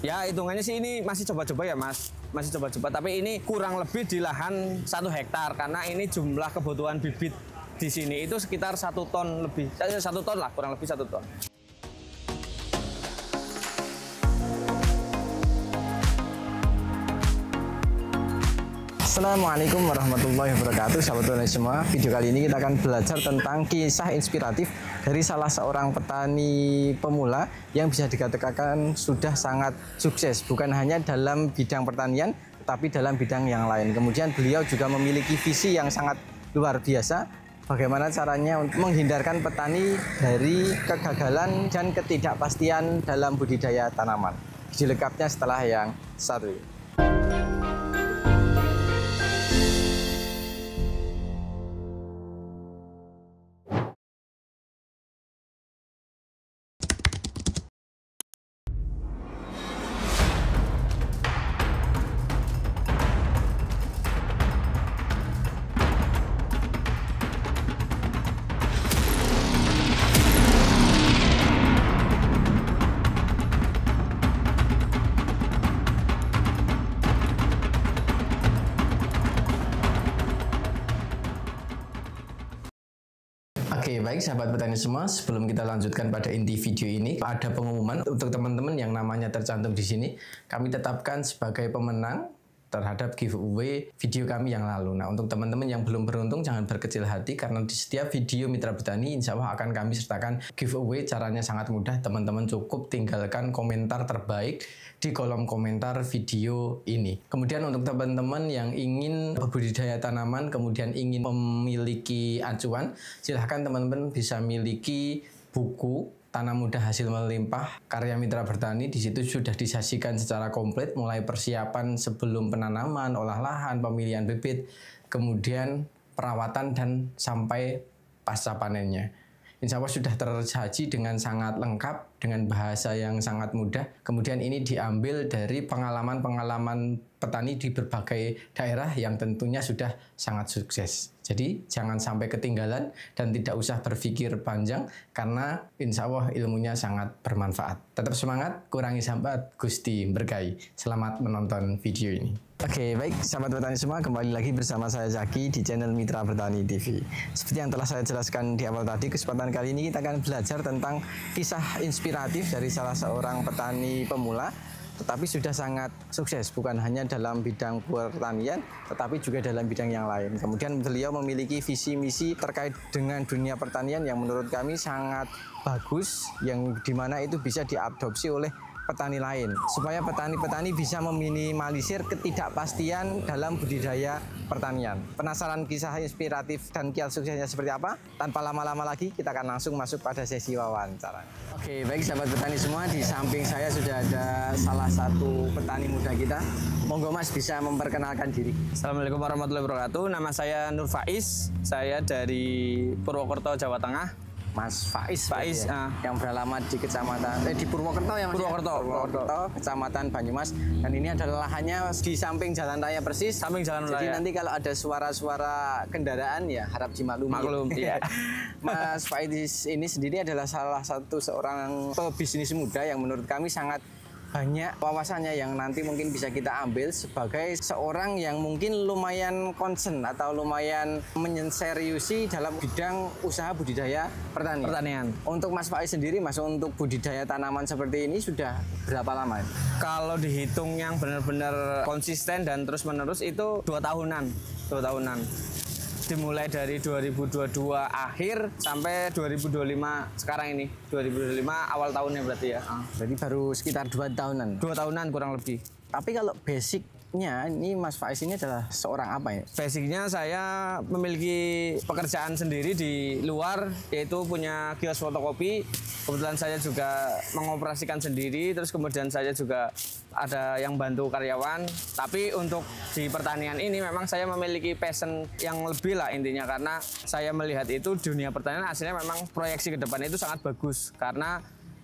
Ya hitungannya sih ini masih coba-coba ya Mas, masih coba-coba. Tapi ini kurang lebih di lahan 1 hektar karena ini jumlah kebutuhan bibit di sini itu sekitar 1 ton lebih, 1 ton lah, kurang lebih 1 ton. Assalamualaikum warahmatullahi wabarakatuh, sahabat petani semua. Video kali ini kita akan belajar tentang kisah inspiratif dari salah seorang petani pemula yang bisa dikatakan sudah sangat sukses, bukan hanya dalam bidang pertanian, tetapi dalam bidang yang lain. Kemudian beliau juga memiliki visi yang sangat luar biasa, bagaimana caranya untuk menghindarkan petani dari kegagalan dan ketidakpastian dalam budidaya tanaman. Video lengkapnya setelah yang satu ini. Oke, baik sahabat petani semua, sebelum kita lanjutkan pada inti video ini, ada pengumuman untuk teman-teman yang namanya tercantum di sini. Kami tetapkan sebagai pemenang terhadap giveaway video kami yang lalu. Nah, untuk teman-teman yang belum beruntung jangan berkecil hati karena di setiap video Mitra Bertani insya Allah akan kami sertakan giveaway. Caranya sangat mudah, teman-teman cukup tinggalkan komentar terbaik di kolom komentar video ini. Kemudian untuk teman-teman yang ingin berbudidaya tanaman, kemudian ingin memiliki acuan, silahkan teman-teman bisa miliki buku Tanam Mudah Hasil Melimpah karya Mitra Bertani. Di situ sudah disajikan secara komplit mulai persiapan sebelum penanaman, olah lahan, pemilihan bibit, kemudian perawatan dan sampai pasca panennya. Insya Allah sudah tersaji dengan sangat lengkap, dengan bahasa yang sangat mudah. Kemudian ini diambil dari pengalaman-pengalaman petani di berbagai daerah yang tentunya sudah sangat sukses. Jadi jangan sampai ketinggalan dan tidak usah berpikir panjang karena insya Allah ilmunya sangat bermanfaat. Tetap semangat, kurangi sambat, Gusti berkahi. Selamat menonton video ini. Oke, baik sahabat petani semua, kembali lagi bersama saya Zaki di channel Mitra Bertani TV. Seperti yang telah saya jelaskan di awal tadi, kesempatan kali ini kita akan belajar tentang kisah inspiratif dari salah seorang petani pemula, tetapi sudah sangat sukses, bukan hanya dalam bidang pertanian, tetapi juga dalam bidang yang lain. Kemudian beliau memiliki visi misi terkait dengan dunia pertanian yang menurut kami sangat bagus, yang dimana itu bisa diadopsi oleh petani lain, supaya petani-petani bisa meminimalisir ketidakpastian dalam budidaya pertanian. Penasaran kisah inspiratif dan kiat suksesnya seperti apa? Tanpa lama-lama lagi, kita akan langsung masuk pada sesi wawancara. Oke, baik sahabat petani semua, di samping saya sudah ada salah satu petani muda kita. Monggo Mas bisa memperkenalkan diri. Assalamualaikum warahmatullahi wabarakatuh. Nama saya Nur Faiz, saya dari Purwokerto, Jawa Tengah. Mas Faiz ya? Yang beralamat di kecamatan di Purwokerto ya Mas? Purwokerto, Kecamatan Banyumas, dan ini adalah lahannya di samping jalan raya persis. Samping jalan raya. Jadi nanti kalau ada suara-suara kendaraan ya harap dimaklumi. Maklum, iya. Mas Faiz ini sendiri adalah salah satu seorang pebisnis muda yang menurut kami sangat banyak wawasannya yang nanti mungkin bisa kita ambil sebagai seorang yang mungkin lumayan concern atau lumayan menyeriusi dalam bidang usaha budidaya pertanian. Untuk Mas Faiz sendiri, Mas, untuk budidaya tanaman seperti ini sudah berapa lama? Kalau dihitung yang benar-benar konsisten dan terus-menerus itu 2 tahunan. Dimulai dari 2022 akhir sampai 2025 sekarang ini. 2025 awal tahunnya berarti ya. Berarti baru sekitar 2 tahunan? 2 tahunan kurang lebih. Tapi kalau basicnya ini Mas Faiz ini adalah seorang apa ya? Basicnya saya memiliki pekerjaan sendiri di luar, yaitu punya kios fotokopi. Kebetulan saya juga mengoperasikan sendiri, terus kemudian saya juga ada yang bantu karyawan. Tapi untuk di pertanian ini memang saya memiliki passion yang lebih lah intinya, karena saya melihat itu dunia pertanian hasilnya memang proyeksi ke depan itu sangat bagus. Karena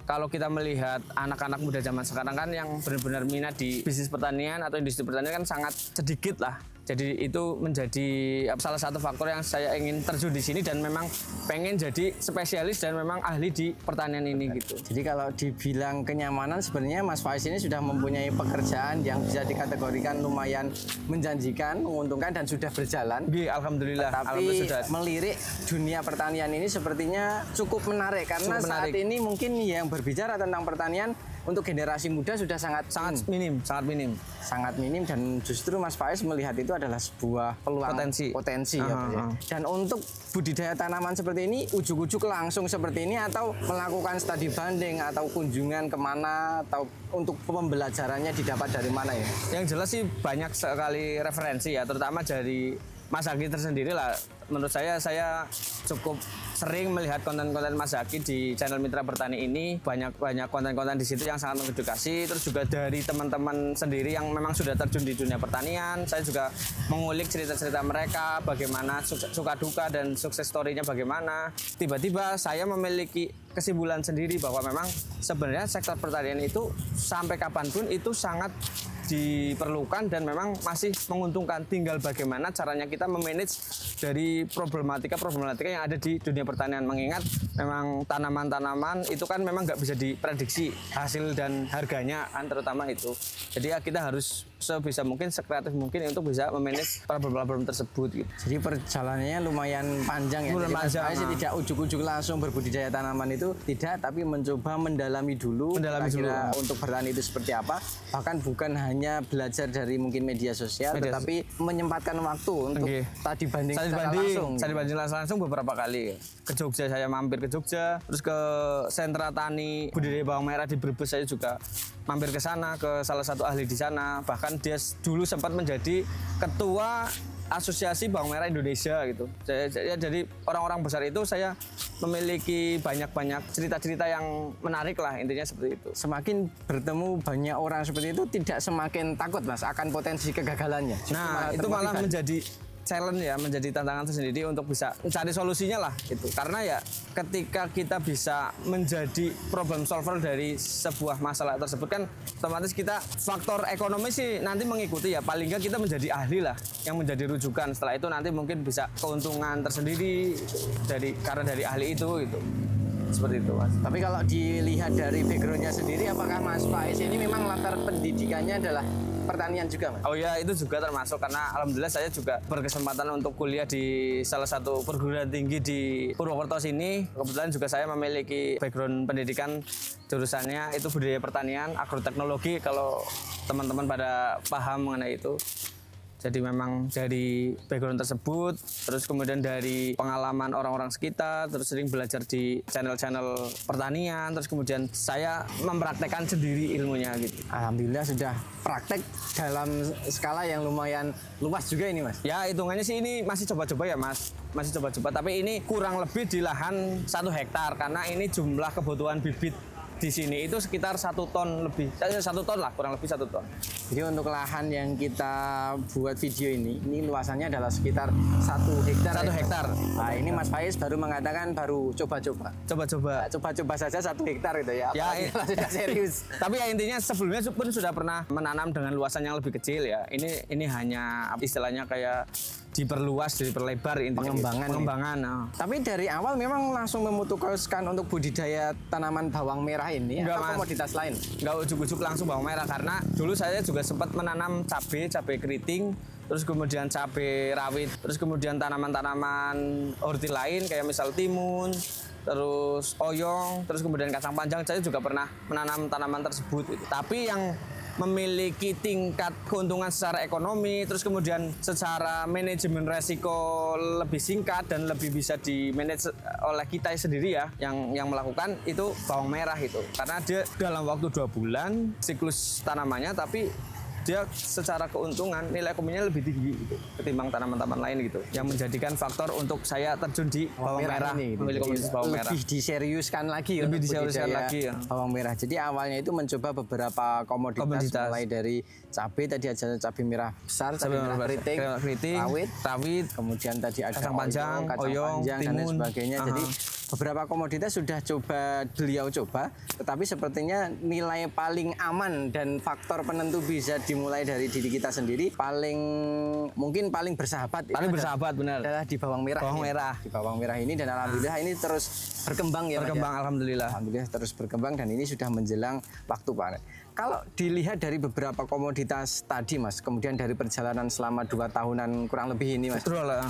kalau kita melihat anak-anak muda zaman sekarang kan yang benar-benar minat di bisnis pertanian atau industri pertanian kan sangat sedikit lah. Jadi itu menjadi salah satu faktor yang saya ingin terjun di sini dan memang pengen jadi spesialis dan memang ahli di pertanian ini gitu. Jadi kalau dibilang kenyamanan sebenarnya Mas Faiz ini sudah mempunyai pekerjaan yang bisa dikategorikan lumayan menjanjikan, menguntungkan dan sudah berjalan. Alhamdulillah. Tapi melirik dunia pertanian ini sepertinya cukup menarik karena saat ini mungkin yang berbicara tentang pertanian untuk generasi muda sudah sangat minim dan justru Mas Faiz melihat itu adalah sebuah peluang potensi ya. Dan untuk budidaya tanaman seperti ini ujuk-ujuk langsung seperti ini atau melakukan studi banding atau kunjungan kemana atau untuk pembelajarannya didapat dari mana ya? Yang jelas sih banyak sekali referensi ya, terutama dari Mas Zaki tersendiri lah. Menurut saya cukup sering melihat konten-konten Mas Zaki di channel Mitra Bertani ini. Banyak konten-konten di situ yang sangat mengedukasi. Terus juga dari teman-teman sendiri yang memang sudah terjun di dunia pertanian. Saya juga mengulik cerita-cerita mereka, bagaimana suka duka dan sukses story-nya bagaimana. Tiba-tiba saya memiliki kesimpulan sendiri bahwa memang sebenarnya sektor pertanian itu sampai kapanpun itu sangat diperlukan dan memang masih menguntungkan. Tinggal bagaimana caranya kita memanage dari problematika yang ada di dunia pertanian. Mengingat memang tanaman-tanaman itu kan memang nggak bisa diprediksi hasil dan harganya kan, terutama itu. Jadi ya kita harus sebisa mungkin, sekreatif mungkin untuk bisa memanage problem-problem tersebut gitu. Jadi perjalanannya lumayan panjang ya. Saya tidak ujuk-ujuk langsung berbudidaya tanaman itu tidak, tapi mencoba mendalami dulu untuk bertani itu seperti apa. Bahkan bukan hanya belajar dari mungkin media sosial, tetapi menyempatkan waktu untuk tadi banding langsung beberapa kali. Ke Jogja, saya mampir ke Jogja, terus ke sentra tani budidaya bawang merah di Brebes saya juga mampir ke sana, ke salah satu ahli di sana. Bahkan dia dulu sempat menjadi ketua Asosiasi Bawang Merah Indonesia gitu. Jadi orang-orang besar itu saya memiliki banyak cerita-cerita yang menarik lah, intinya seperti itu. Semakin bertemu banyak orang seperti itu tidak semakin takut Mas akan potensi kegagalannya. Nah itu malah menjadi challenge ya, menjadi tantangan tersendiri untuk bisa mencari solusinya lah gitu. Karena ya ketika kita bisa menjadi problem solver dari sebuah masalah tersebut kan otomatis kita faktor ekonomi sih nanti mengikuti ya, paling nggak kita menjadi ahli lah yang menjadi rujukan. Setelah itu nanti mungkin bisa keuntungan tersendiri karena dari ahli itu gitu. Seperti itu Mas. Tapi kalau dilihat dari backgroundnya sendiri, apakah Mas Faiz ini memang latar pendidikannya adalah pertanian juga Mas? Oh ya, itu juga termasuk karena alhamdulillah saya juga berkesempatan untuk kuliah di salah satu perguruan tinggi di Purwokerto sini. Kebetulan juga saya memiliki background pendidikan jurusannya itu budidaya pertanian, agroteknologi kalau teman-teman pada paham mengenai itu. Jadi memang dari background tersebut, terus kemudian dari pengalaman orang-orang sekitar, terus sering belajar di channel-channel pertanian, terus kemudian saya mempraktekkan sendiri ilmunya gitu. Alhamdulillah sudah praktek dalam skala yang lumayan luas juga ini Mas. Ya hitungannya sih ini masih coba-coba ya Mas, masih coba-coba. Tapi ini kurang lebih di lahan 1 hektar karena ini jumlah kebutuhan bibit di sini itu sekitar 1 ton lebih, 1 ton lah, kurang lebih 1 ton. Jadi untuk lahan yang kita buat video ini luasannya adalah sekitar 1 hektar. 1 hektar. Nah ini Mas Faiz baru mengatakan baru coba-coba. Coba-coba saja 1 hektar itu ya. Ya sudah serius. Tapi ya intinya sebelumnya pun sudah pernah menanam dengan luasan yang lebih kecil ya. Ini hanya istilahnya kayak diperluas, diperlebar pengembangan. Nah. Tapi dari awal memang langsung memutuskan untuk budidaya tanaman bawang merah ini atau komoditas lain? Enggak ujuk-ujuk langsung bawang merah karena dulu saya juga sempat menanam cabai keriting, terus kemudian cabai rawit, terus kemudian tanaman-tanaman horti lain kayak misal timun, terus oyong, terus kemudian kacang panjang. Saya juga pernah menanam tanaman tersebut gitu. Tapi yang memiliki tingkat keuntungan secara ekonomi, terus kemudian secara manajemen resiko lebih singkat dan lebih bisa di-manage oleh kita sendiri ya yang melakukan itu bawang merah itu. Karena dia dalam waktu 2 bulan siklus tanamannya, tapi dia secara keuntungan nilai ekonominya lebih tinggi gitu, ketimbang tanaman-tanaman lain gitu, yang menjadikan faktor untuk saya terjun di bawang merah ini, memilih komoditas bawang merah. Lebih diseriuskan lagi ya, bawang merah. Jadi awalnya itu mencoba beberapa komoditas. Mulai dari cabai tadi aja, cabai merah besar, cabai merah keriting, rawit, kemudian kemudian tadi ada kacang panjang, oyong, timun, dan lain sebagainya. Jadi beberapa komoditas sudah beliau coba, tetapi sepertinya nilai paling aman dan faktor penentu bisa dimulai dari diri kita sendiri, mungkin paling bersahabat. Paling bersahabat benar. Adalah di bawang merah. Bawang merah. Di bawang merah ini, dan alhamdulillah ini terus berkembang ya. Berkembang Mas, ya? alhamdulillah. Alhamdulillah terus berkembang dan ini sudah menjelang waktu panen. Kalau dilihat dari beberapa komoditas tadi Mas, kemudian dari perjalanan selama 2 tahunan kurang lebih ini Mas, Betul lah.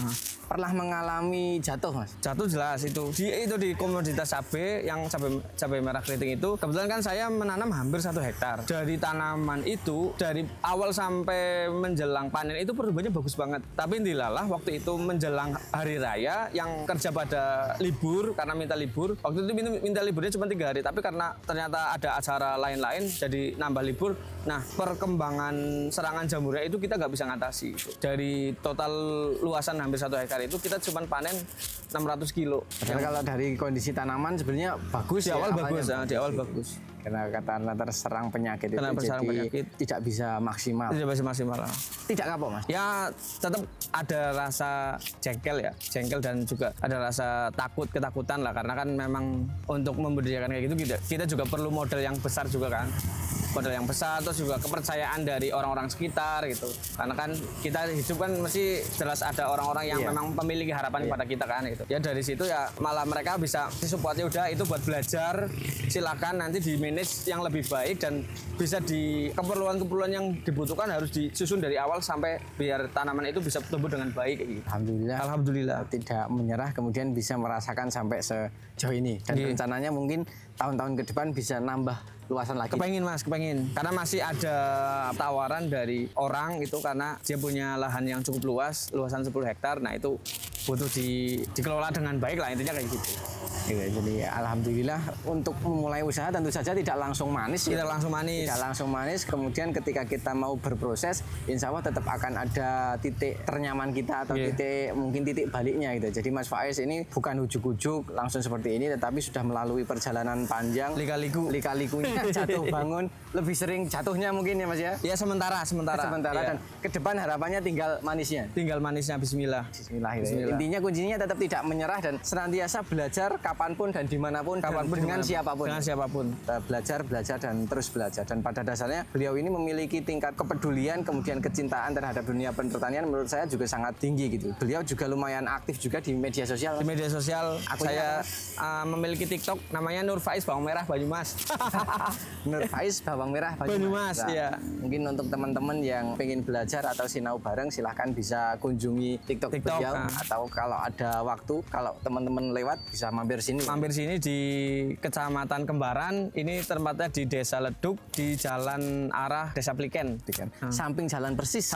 pernah mengalami jatuh Mas? Jatuh jelas itu. Di komoditas cabai yang cabai merah keriting itu, kebetulan kan saya menanam hampir 1 hektar. Dari tanaman itu, dari awal sampai menjelang panen itu pertumbuhannya bagus banget. Tapi dilalah waktu itu menjelang hari raya yang kerja pada libur karena minta libur. Waktu itu minta liburnya cuma 3 hari, tapi karena ternyata ada acara lain-lain jadi nambah libur. Nah, perkembangan serangan jamurnya itu kita nggak bisa ngatasi. Dari total luasan hampir 1 hektar itu kita cuma panen 600 kilo. Padahal kalau dari kondisi tanaman sebenarnya bagus Di ya, awal bagus, awalnya di awal bagus. Karena terserang penyakit itu, Terserang jadi penyakit. tidak bisa maksimal. Tidak bisa maksimal. Tidak kapok Mas? Ya tetap ada rasa jengkel dan juga ada rasa ketakutan lah, karena kan memang untuk membudidayakan kayak gitu kita juga perlu modal yang besar juga kan. Modal yang besar, terus juga kepercayaan dari orang-orang sekitar gitu. Karena kan kita hidup kan mesti jelas ada orang-orang yang memang memiliki harapan pada kita kan gitu. Ya dari situ ya malah mereka bisa supportnya udah itu buat belajar, silakan nanti di manage yang lebih baik dan bisa di keperluan-keperluan yang dibutuhkan harus disusun dari awal sampai biar tanaman itu bisa tumbuh dengan baik gitu. Alhamdulillah tidak menyerah, kemudian bisa merasakan sampai sejauh ini, dan rencananya mungkin tahun-tahun ke depan bisa nambah luasan lagi. Kepengin. Karena masih ada tawaran dari orang itu, karena dia punya lahan yang cukup luas, luasan 10 hektar. Nah itu butuh dikelola dengan baik lah, intinya kayak gitu. Jadi alhamdulillah untuk memulai usaha tentu saja tidak langsung manis. Tidak langsung manis. Kemudian ketika kita mau berproses, insya Allah tetap akan ada titik ternyaman kita atau mungkin titik baliknya gitu. Jadi Mas Faiz ini bukan ujuk-ujuk langsung seperti ini, tetapi sudah melalui perjalanan panjang. Lika-likunya jatuh bangun, lebih sering jatuhnya mungkin ya Mas ya? Ya sementara. Dan ke depan harapannya tinggal manisnya. Bismillah. Bismillah. Intinya kuncinya tetap tidak menyerah dan senantiasa belajar kapanpun dan dimanapun dengan siapapun. Belajar dan terus belajar. Dan pada dasarnya beliau ini memiliki tingkat kepedulian kemudian kecintaan terhadap dunia pertanian menurut saya juga sangat tinggi gitu. Beliau juga lumayan aktif juga di media sosial. Di media sosial saya memiliki TikTok namanya Nur Faiz Bawang Merah Banyumas. Nur Faiz Bawang Merah Banyumas. Iya. Mungkin untuk teman-teman yang pengen belajar atau sinau bareng silahkan bisa kunjungi TikTok beliau. Atau kalau ada waktu, kalau teman-teman lewat bisa mampir sini di Kecamatan Kembaran. Ini tempatnya di Desa Leduk, di jalan arah Desa Pliken. Samping jalan persis.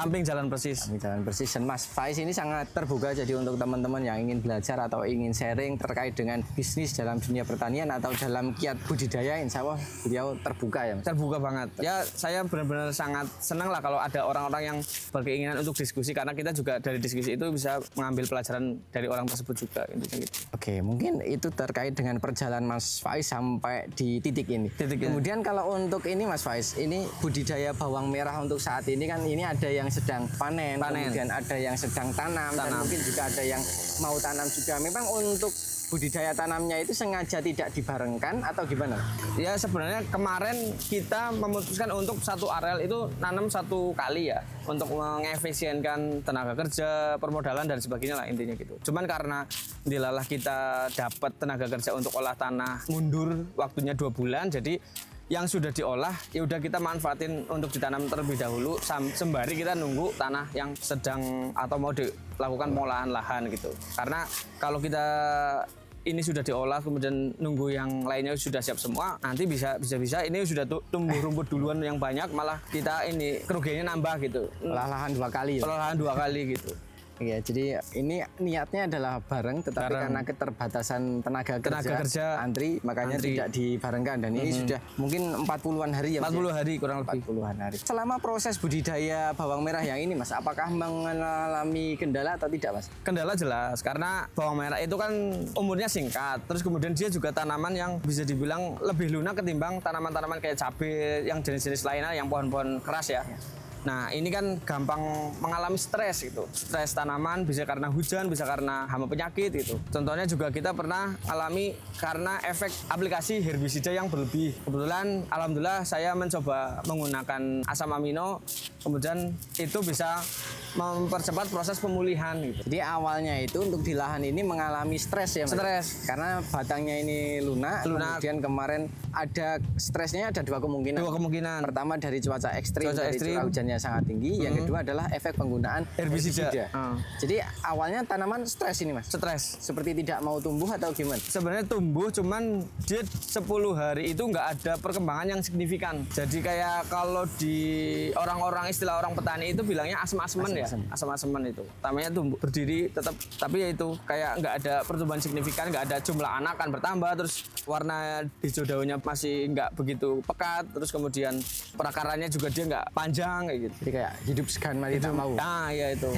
Dan Mas Faiz ini sangat terbuka, jadi untuk teman-teman yang ingin belajar atau ingin sharing terkait dengan bisnis dalam dunia pertanian atau dalam kiat budidaya, insya Allah beliau terbuka ya Mas? Terbuka banget. Ya saya benar-benar sangat senang lah kalau ada orang-orang yang berkeinginan untuk diskusi, karena kita juga dari diskusi itu bisa mengambil pelajaran dari orang tersebut juga. Gitu. Oke, mungkin itu terkait dengan perjalanan Mas Faiz sampai di titik ini. Kemudian kalau untuk ini Mas Faiz, ini budidaya bawang merah untuk saat ini kan ini ada yang sedang panen. Kemudian ada yang sedang tanam. Dan mungkin juga ada yang mau tanam juga. Memang untuk budidaya tanamnya itu sengaja tidak dibarengkan atau gimana? Ya sebenarnya kemarin kita memutuskan untuk satu areal itu nanam 1 kali ya, untuk mengefisienkan tenaga kerja, permodalan dan sebagainya lah intinya gitu. Cuman karena dilalah kita dapat tenaga kerja untuk olah tanah mundur waktunya 2 bulan, jadi yang sudah diolah ya udah kita manfaatin untuk ditanam terlebih dahulu sembari kita nunggu tanah yang sedang atau mau dilakukan pengolahan lahan gitu. Karena kalau kita ini sudah diolah kemudian nunggu yang lainnya sudah siap semua, nanti bisa ini sudah tumbuh rumput duluan yang banyak, malah kita ini kerugiannya nambah gitu. Lahan 2 kali ya? Lahan 2 kali gitu. Ya, jadi ini niatnya adalah bareng, tetapi karena keterbatasan tenaga kerja antri, makanya tidak dibarengkan. Dan ini sudah mungkin 40-an hari ya Mas? 40 hari kurang lebih. 40-an hari. Selama proses budidaya bawang merah yang ini Mas, apakah mengalami kendala atau tidak Mas? Kendala jelas, karena bawang merah itu kan umurnya singkat. Terus kemudian dia juga tanaman yang bisa dibilang lebih lunak ketimbang tanaman-tanaman kayak cabai yang jenis-jenis lainnya yang pohon-pohon keras ya. Nah, ini kan gampang mengalami stres gitu. Stres tanaman bisa karena hujan, bisa karena hama penyakit gitu. Contohnya juga kita pernah alami karena efek aplikasi herbisida yang berlebih. Kebetulan alhamdulillah saya mencoba menggunakan asam amino, kemudian itu bisa mempercepat proses pemulihan gitu. Jadi awalnya itu untuk di lahan ini mengalami stres ya, Mas? Stres. Karena batangnya ini lunak. Kemudian kemarin ada stresnya, ada dua kemungkinan. Dua kemungkinan. Pertama dari cuaca ekstrim, dari curah hujannya sangat tinggi. Yang kedua adalah efek penggunaan herbisida. Jadi awalnya tanaman stres ini, Mas? Stres. Seperti tidak mau tumbuh atau gimana? Sebenarnya tumbuh, cuman dia 10 hari itu nggak ada perkembangan yang signifikan. Jadi kayak kalau di orang-orang istilah orang petani itu bilangnya asem-aseman ya, asem-aseman itu. Namanya tumbuh berdiri tetap, tapi ya itu kayak nggak ada pertumbuhan signifikan, nggak ada jumlah anak kan bertambah, terus warna hijau daunnya masih nggak begitu pekat, terus kemudian perakarannya juga dia nggak panjang kayak gitu. Jadi kayak hidup segan mati tak mau. Ah ya itu.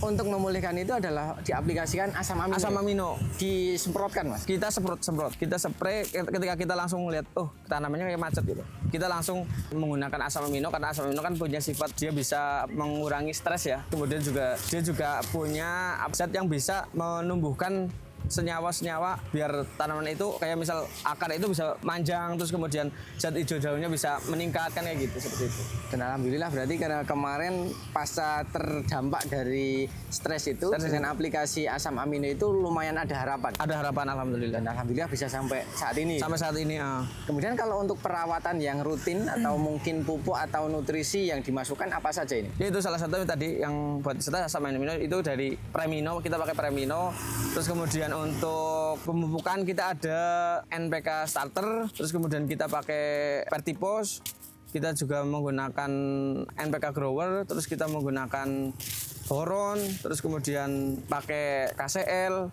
Untuk memulihkan itu adalah diaplikasikan asam amino. Asam amino disemprotkan, Mas. Kita semprot, kita spray ketika kita langsung melihat oh tanamannya kayak macet gitu. Kita langsung menggunakan asam amino karena asam amino kan punya sifat dia bisa mengurangi stres ya. Kemudian juga dia juga punya zat yang bisa menumbuhkan senyawa-senyawa biar tanaman itu kayak misal akar itu bisa manjang, terus kemudian zat hijau daunnya bisa meningkat kan kayak gitu, seperti itu. Dan alhamdulillah berarti karena kemarin pasca terdampak dari stres itu dengan aplikasi asam amino itu lumayan ada harapan. Ada harapan alhamdulillah. Dan alhamdulillah bisa sampai saat ini. Sampai saat ini. Kemudian kalau untuk perawatan yang rutin atau mungkin pupuk atau nutrisi yang dimasukkan apa saja ini? Ya, itu salah satu tadi yang buat serta asam amino itu dari Premino, kita pakai Premino. Terus kemudian untuk pemupukan kita ada NPK starter, terus kemudian kita pakai Vertipos, kita juga menggunakan NPK grower, terus kita menggunakan boron, terus kemudian pakai KCL.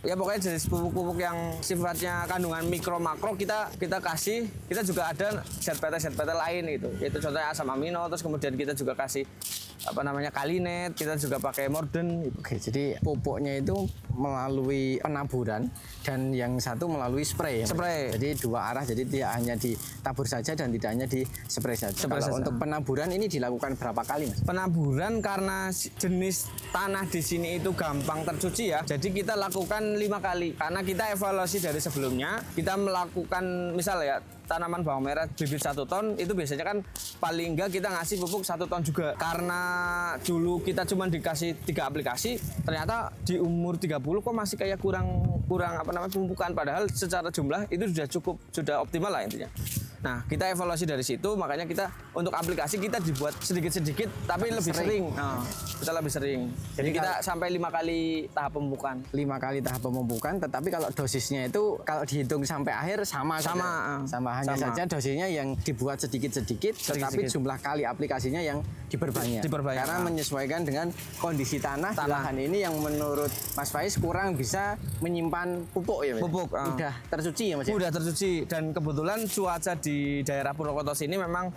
Ya pokoknya jenis pupuk-pupuk yang sifatnya kandungan mikro makro kita kasih. Kita juga ada zat PT lain itu, yaitu contohnya asam amino, terus kemudian kita juga kasih Kalinet, kita juga pakai Morden gitu. Oke, jadi pupuknya itu melalui penaburan dan yang satu melalui spray ya. Spray. Jadi dua arah, jadi tidak hanya ditabur saja dan tidak hanya di spray saja. Untuk penaburan ini dilakukan berapa kali, Mas? Penaburan karena jenis tanah di sini itu gampang tercuci ya. Jadi kita lakukan 5 kali. Karena kita evaluasi dari sebelumnya, kita melakukan misal ya tanaman bawang merah bibit 1 ton itu biasanya kan paling enggak kita ngasih pupuk 1 ton juga. Karena dulu kita cuma dikasih 3 aplikasi, ternyata di umur 30 kok masih kayak kurang pemupukan, padahal secara jumlah itu sudah cukup, sudah optimal lah intinya. Nah, kita evaluasi dari situ, makanya kita untuk aplikasi kita dibuat sedikit-sedikit tapi lebih sering. Kita lebih sering. Jadi kita sampai 5 kali tahap pemupukan. 5 kali tahap pemupukan, tetapi kalau dosisnya itu kalau dihitung sampai akhir sama hanya saja dosisnya yang dibuat sedikit-sedikit, tetapi jumlah kali aplikasinya yang diperbanyak. Karena menyesuaikan dengan kondisi tanah di lahan ini yang menurut Mas Faiz kurang bisa menyimpan pupuk ya, Mas? Pupuk. Udah tercuci ya, Mas? Udah tercuci, dan kebetulan cuaca di daerah Purwokerto sini memang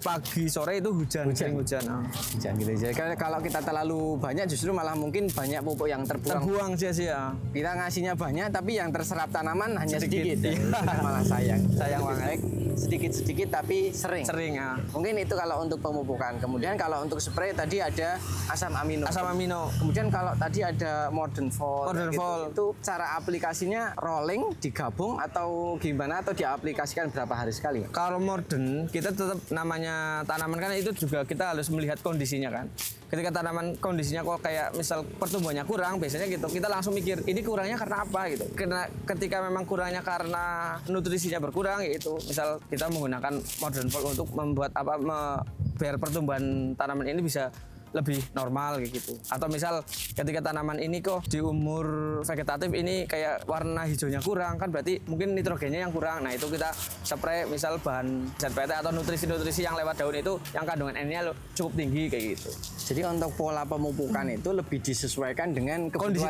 pagi sore itu hujan gitu. Jadi kalau kita terlalu banyak justru malah mungkin banyak pupuk yang terbuang sia-sia. Kita ngasihnya banyak tapi yang terserap tanaman hanya sedikit. Malah sayang banget. Sedikit tapi sering ya. Mungkin itu kalau untuk pemupukan. Kemudian kalau untuk spray tadi ada asam amino. Kemudian kalau tadi ada Morden Vol. Itu cara aplikasinya rolling, digabung atau gimana, atau diaplikasikan berapa hari sekali? Kalau Morden kita tetap namanya tanaman kan itu juga kita harus melihat kondisinya kan. Ketika tanaman kondisinya kok kayak misal pertumbuhannya kurang, biasanya gitu kita langsung mikir ini kurangnya karena apa gitu. Karena ketika memang kurangnya karena nutrisinya berkurang, yaitu misal kita menggunakan Morden Vol untuk membuat biar pertumbuhan tanaman ini bisa lebih normal kayak gitu. Atau misal ketika tanaman ini kok di umur vegetatif ini kayak warna hijaunya kurang, kan berarti mungkin nitrogennya yang kurang. Nah, itu kita spray misal bahan zat PT atau nutrisi-nutrisi yang lewat daun itu yang kandungan N-nya cukup tinggi kayak gitu. Jadi untuk pola pemupukan itu lebih disesuaikan dengan kondisi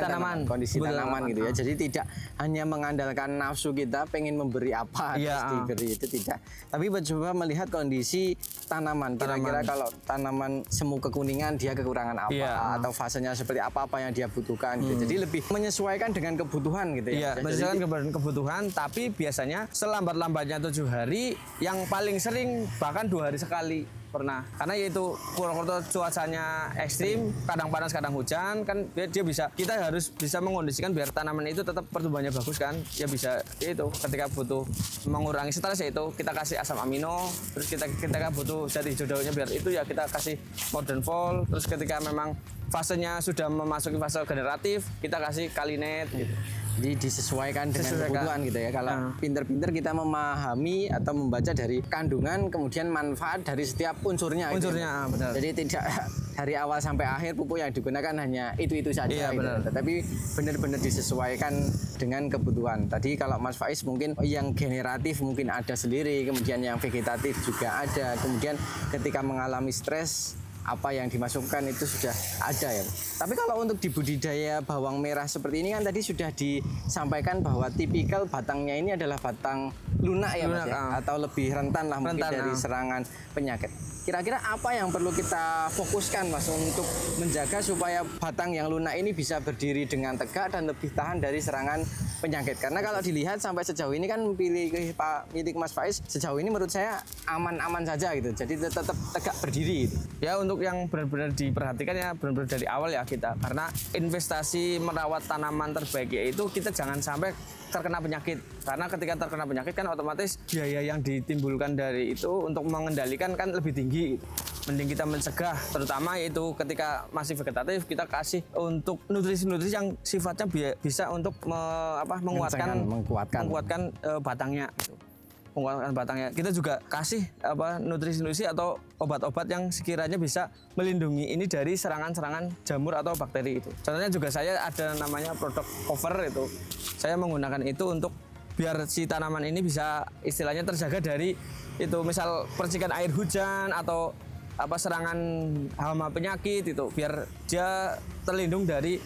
tanaman gitu ya. Jadi tidak hanya mengandalkan nafsu kita pengen memberi apa diberi, itu tidak. Tapi coba melihat kondisi tanaman. Kira-kira kalau tanaman semu kekuningan dia kekurangan apa, atau fasenya seperti apa yang dia butuhkan gitu. Jadi lebih menyesuaikan dengan kebutuhan gitu ya. Menyesuaikan dengan kebutuhan, tapi biasanya selambat-lambatnya 7 hari, yang paling sering bahkan 2 hari sekali. pernah. Karena yaitu Purwokerto cuacanya ekstrim, kadang panas kadang hujan kan, dia bisa, kita harus bisa mengkondisikan biar tanaman itu tetap pertumbuhannya bagus kan. Ya bisa itu ketika butuh mengurangi stres ya itu kita kasih asam amino, terus kita butuh zat hijau daunnya biar itu ya kita kasih modern fall, terus ketika memang fasenya sudah memasuki fase generatif kita kasih kalinet gitu. Jadi disesuaikan dengan kebutuhan gitu ya. Kalau pinter-pinter kita memahami atau membaca dari kandungan kemudian manfaat dari setiap unsurnya. Unsurnya gitu. Benar. Jadi tidak dari awal sampai akhir pupuk yang digunakan hanya itu saja. Iya, gitu. benar. Tetapi benar-benar disesuaikan dengan kebutuhan. Tadi kalau Mas Faiz mungkin yang generatif mungkin ada sendiri, kemudian yang vegetatif juga ada. Kemudian ketika mengalami stres apa yang dimasukkan itu sudah ada ya. Tapi kalau untuk di budidaya bawang merah seperti ini kan tadi sudah disampaikan bahwa tipikal batangnya ini adalah batang lunak ya Mas ya? Atau lebih rentan lah mungkin dari serangan penyakit. Kira-kira apa yang perlu kita fokuskan Mas untuk menjaga supaya batang yang lunak ini bisa berdiri dengan tegak dan lebih tahan dari serangan penyakit? Karena kalau dilihat sampai sejauh ini kan milik Mas Faiz sejauh ini menurut saya aman-aman saja gitu. Jadi tetap tegak berdiri gitu. Ya untuk yang benar-benar diperhatikan ya benar-benar dari awal ya kita. Karena investasi merawat tanaman terbaik yaitu kita jangan sampai terkena penyakit. Karena ketika terkena penyakit kan otomatis biaya yang ditimbulkan dari itu untuk mengendalikan kan lebih tinggi. Mending kita mencegah, terutama yaitu ketika masih vegetatif kita kasih untuk nutrisi-nutrisi yang sifatnya bisa untuk menguatkan batangnya. Gitu. Menguatkan batangnya. Kita juga kasih nutrisi-nutrisi atau obat-obat yang sekiranya bisa melindungi ini dari serangan-serangan jamur atau bakteri itu. Contohnya juga saya ada namanya produk cover itu. Saya menggunakan itu untuk biar si tanaman ini bisa istilahnya terjaga dari itu misal percikan air hujan atau serangan hama penyakit itu biar dia terlindung dari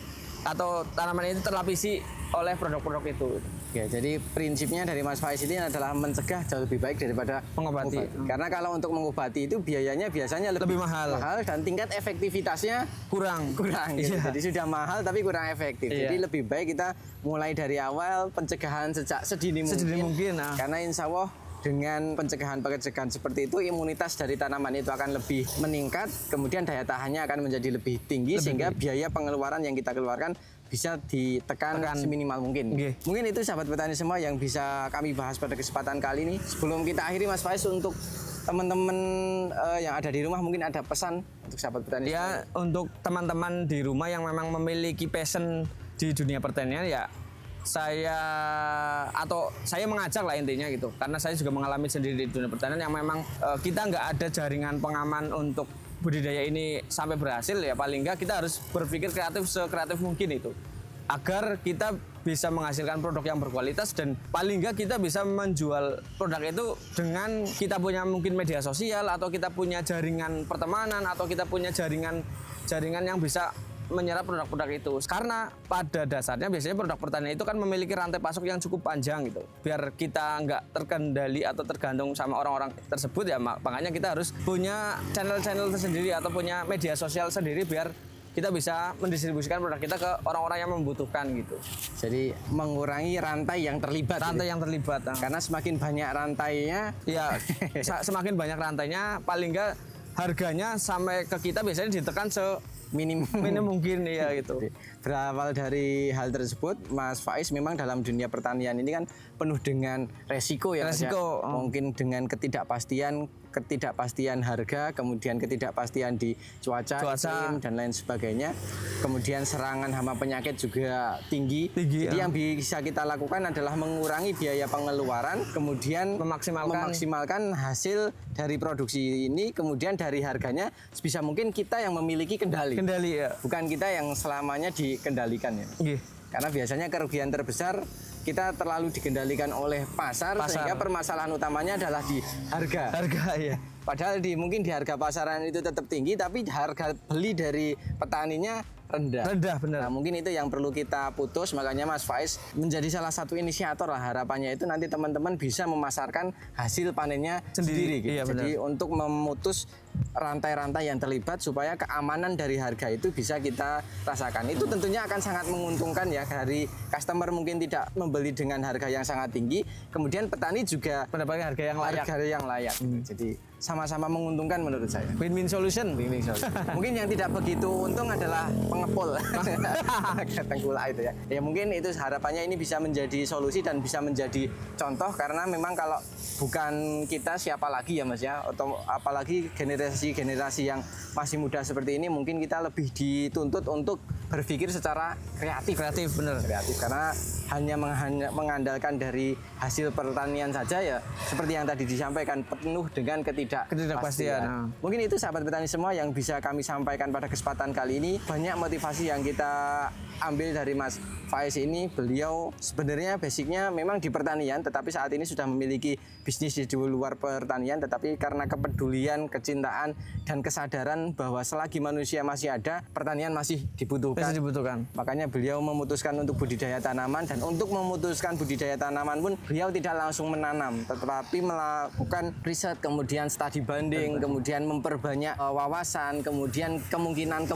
atau tanaman itu terlapisi oleh produk-produk itu. Ya, jadi prinsipnya dari Mas Faiz ini adalah mencegah jauh lebih baik daripada mengobati. Karena kalau untuk mengobati itu biayanya biasanya lebih mahal dan tingkat efektivitasnya kurang. Gitu. Iya. Jadi sudah mahal tapi kurang efektif. Iya. Jadi lebih baik kita mulai dari awal pencegahan sejak sedini mungkin. Karena insya Allah dengan pencegahan seperti itu imunitas dari tanaman itu akan lebih meningkat, kemudian daya tahannya akan menjadi lebih tinggi sehingga biaya pengeluaran yang kita keluarkan bisa ditekan seminimal mungkin. Mungkin itu sahabat petani semua yang bisa kami bahas pada kesempatan kali ini. Sebelum kita akhiri Mas Faiz, untuk teman-teman yang ada di rumah mungkin ada pesan untuk sahabat petani ya semua. Untuk teman-teman di rumah yang memang memiliki passion di dunia pertanian ya saya mengajak lah intinya gitu, karena saya juga mengalami sendiri di dunia pertanian yang memang kita nggak ada jaringan pengaman untuk budidaya ini sampai berhasil ya paling nggak kita harus berpikir sekreatif mungkin itu agar kita bisa menghasilkan produk yang berkualitas dan paling nggak kita bisa menjual produk itu dengan kita punya mungkin media sosial atau kita punya jaringan pertemanan atau kita punya jaringan yang bisa menyerap produk-produk itu. Karena pada dasarnya biasanya produk pertanian itu kan memiliki rantai pasok yang cukup panjang gitu. Biar kita nggak terkendali atau tergantung sama orang-orang tersebut ya makanya kita harus punya channel-channel tersendiri atau punya media sosial sendiri biar kita bisa mendistribusikan produk kita ke orang-orang yang membutuhkan gitu. Jadi mengurangi rantai yang terlibat. Karena semakin banyak rantainya, ya semakin banyak rantainya, paling nggak harganya sampai ke kita biasanya ditekan minim mungkin ya gitu. Berawal dari hal tersebut, Mas Faiz memang dalam dunia pertanian ini kan penuh dengan resiko ya. Mungkin dengan ketidakpastian harga, kemudian ketidakpastian di cuaca. Iklim, dan lain sebagainya. Kemudian serangan hama penyakit juga tinggi. Jadi yang bisa kita lakukan adalah mengurangi biaya pengeluaran, kemudian memaksimalkan hasil dari produksi ini, kemudian dari harganya sebisa mungkin kita yang memiliki kendali ya. Bukan kita yang selamanya dikendalikan ya. Karena biasanya kerugian terbesar kita terlalu dikendalikan oleh pasar. Sehingga permasalahan utamanya adalah di harga ya. Padahal mungkin di harga pasaran itu tetap tinggi, tapi harga beli dari petaninya rendah benar. Nah, mungkin itu yang perlu kita putus. Makanya Mas Faiz menjadi salah satu inisiator lah. Harapannya itu nanti teman-teman bisa memasarkan hasil panennya sendiri gitu. Jadi untuk memutus rantai-rantai yang terlibat supaya keamanan dari harga itu bisa kita rasakan. Itu tentunya akan sangat menguntungkan ya, dari customer mungkin tidak membeli dengan harga yang sangat tinggi, kemudian petani juga Mendapatkan harga yang layak. harga yang layak. Jadi sama-sama menguntungkan menurut saya. Win-win solution. Mungkin yang tidak begitu untung adalah pengepul tengkulak itu ya. Ya mungkin itu harapannya ini bisa menjadi solusi dan bisa menjadi contoh, karena memang kalau bukan kita siapa lagi ya Mas ya, atau apalagi generasi yang masih muda seperti ini, mungkin kita lebih dituntut untuk berpikir secara kreatif. Bener. Kreatif, karena hanya mengandalkan dari hasil pertanian saja ya, seperti yang tadi disampaikan, penuh dengan ketidakpastian. Mungkin itu sahabat petani semua yang bisa kami sampaikan pada kesempatan kali ini. Banyak motivasi yang kita ambil dari Mas Faiz ini. Beliau sebenarnya basicnya memang di pertanian, tetapi saat ini sudah memiliki bisnis di luar pertanian, tetapi karena kepedulian, kecintaan, dan kesadaran bahwa selagi manusia masih ada, pertanian masih dibutuhkan. Makanya beliau memutuskan untuk budidaya tanaman, dan untuk memutuskan budidaya tanaman pun beliau tidak langsung menanam, tetapi melakukan riset, kemudian studi banding, kemudian memperbanyak wawasan, kemudian kemungkinan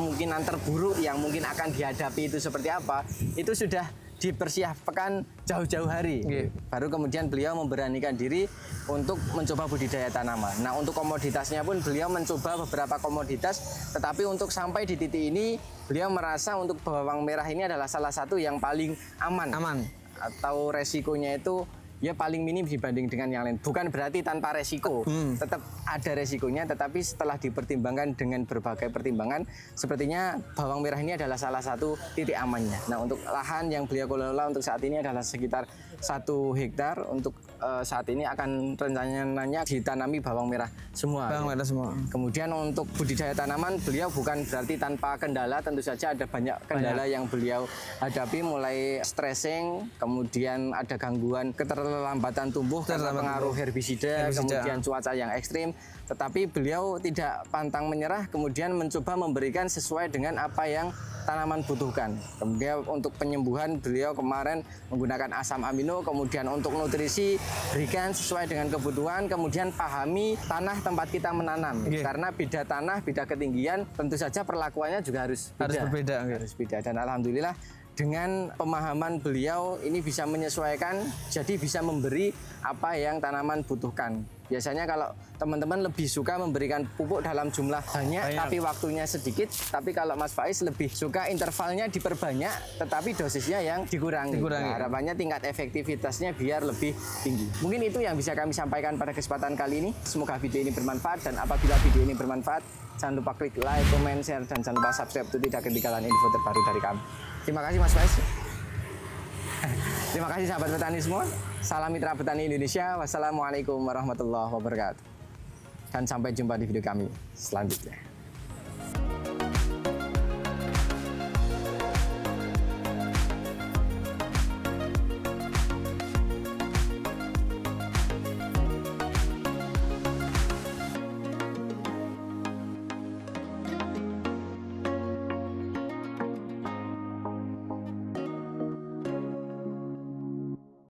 terburuk yang mungkin akan dihadapi itu seperti apa, itu sudah dipersiapkan jauh-jauh hari. Baru kemudian beliau memberanikan diri untuk mencoba budidaya tanaman. Nah, untuk komoditasnya pun beliau mencoba beberapa komoditas, tetapi untuk sampai di titik ini beliau merasa untuk bawang merah ini adalah salah satu yang paling aman. Atau resikonya itu ya paling minim dibanding dengan yang lain. Bukan berarti tanpa resiko, tetap ada resikonya, tetapi setelah dipertimbangkan dengan berbagai pertimbangan, sepertinya bawang merah ini adalah salah satu titik amannya. Nah, untuk lahan yang beliau kelola untuk saat ini adalah sekitar 1 hektar. Untuk saat ini akan rencananya ditanami bawang merah semua. Kemudian untuk budidaya tanaman beliau bukan berarti tanpa kendala, tentu saja ada banyak kendala yang beliau hadapi, mulai stressing, kemudian ada gangguan keterlambatan tumbuh karena pengaruh herbisida, kemudian cuaca yang ekstrim. Tetapi beliau tidak pantang menyerah, kemudian mencoba memberikan sesuai dengan apa yang tanaman butuhkan. Kemudian untuk penyembuhan beliau kemarin menggunakan asam amino, kemudian untuk nutrisi berikan sesuai dengan kebutuhan, kemudian pahami tanah tempat kita menanam. Karena beda tanah, beda ketinggian, tentu saja perlakuannya juga harus berbeda. Dan alhamdulillah dengan pemahaman beliau ini bisa menyesuaikan, jadi bisa memberi apa yang tanaman butuhkan. Biasanya kalau teman-teman lebih suka memberikan pupuk dalam jumlah banyak tapi waktunya sedikit, tapi kalau Mas Faiz lebih suka intervalnya diperbanyak tetapi dosisnya yang dikurangi. Nah, harapannya tingkat efektivitasnya biar lebih tinggi. Mungkin itu yang bisa kami sampaikan pada kesempatan kali ini. Semoga video ini bermanfaat, dan apabila video ini bermanfaat, jangan lupa klik like, comment, share, dan jangan lupa subscribe untuk tidak ketinggalan info terbaru dari kami. Terima kasih Mas Faiz. Terima kasih sahabat petani semua. Salam mitra petani Indonesia. Wassalamualaikum warahmatullahi wabarakatuh. Dan sampai jumpa di video kami selanjutnya.